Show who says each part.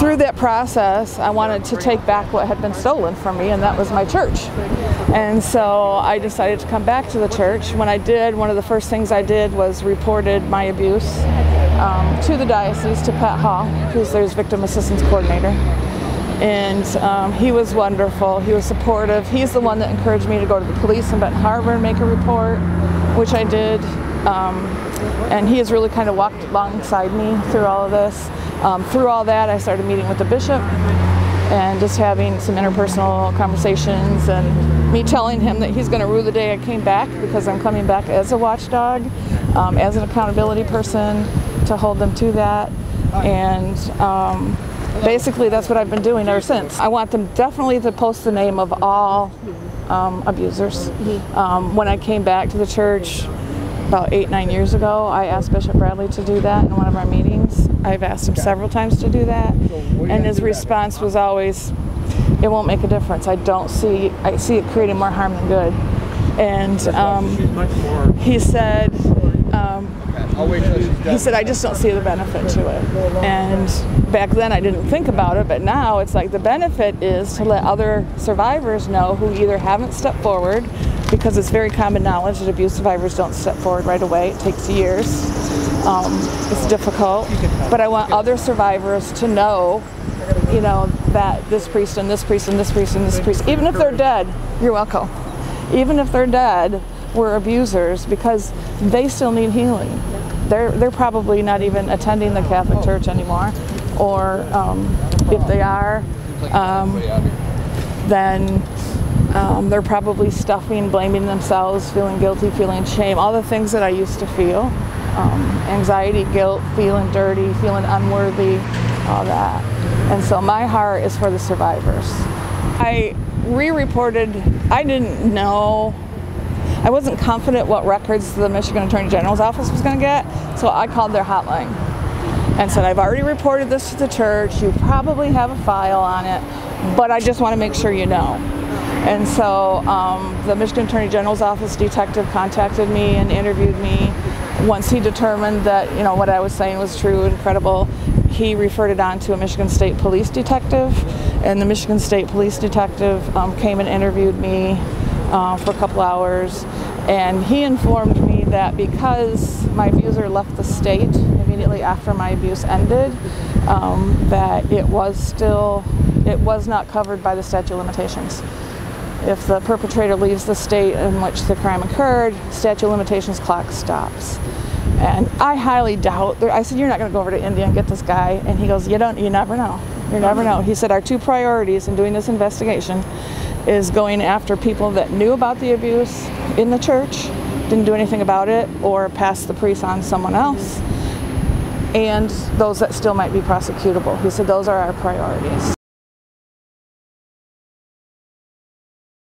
Speaker 1: through that process, I wanted to take back what had been stolen from me, and that was my church. And so I decided to come back to the church. When I did, one of the first things I did was reported my abuse to the diocese, to Pat Hall, who's their victim assistance coordinator. And he was wonderful. He was supportive. He's the one that encouraged me to go to the police in Benton Harbor and make a report, which I did. And he has really kind of walked alongside me through all of this. Through all that, I started meeting with the bishop and just having some interpersonal conversations, and me telling him that he's going to rue the day I came back, because I'm coming back as a watchdog, as an accountability person, to hold them to that. And basically that's what I've been doing ever since. I want them definitely to post the name of all abusers. When I came back to the church about 8-9 years ago, I asked Bishop Bradley to do that in one of our meetings. I've asked him several times to do that, and his response was always, it won't make a difference. I see it creating more harm than good. And he said, I just don't see the benefit to it. And back then I didn't think about it, but now it's like the benefit is to let other survivors know who either haven't stepped forward, because it's very common knowledge that abuse survivors don't step forward right away. It takes years. It's difficult. But I want other survivors to know, that this priest and this priest and this priest and this priest, even if they're dead, you're welcome. Even if they're dead, were abusers, because they still need healing. They're probably not even attending the Catholic Church anymore, or if they are, then they're probably stuffing, blaming themselves, feeling guilty, feeling shame, all the things that I used to feel. Anxiety, guilt, feeling dirty, feeling unworthy, all that. And so my heart is for the survivors. I re-reported, I didn't know, I wasn't confident what records the Michigan Attorney General's office was going to get, so I called their hotline and said, I've already reported this to the church, you probably have a file on it, but I just want to make sure you know. And so the Michigan Attorney General's office detective contacted me and interviewed me. Once he determined that what I was saying was true and credible, he referred it on to a Michigan State Police detective, and the Michigan State Police detective came and interviewed me for a couple hours, and he informed me that because my abuser left the state immediately after my abuse ended, that it was not covered by the statute of limitations. If the perpetrator leaves the state in which the crime occurred, statute of limitations clock stops. And I highly doubt, I said, you're not going to go over to India and get this guy. And he goes, you never know. You never know. He said, our two priorities in doing this investigation is going after people that knew about the abuse in the church, didn't do anything about it, or passed the priest on to someone else, and those that still might be prosecutable. He said, those are our priorities.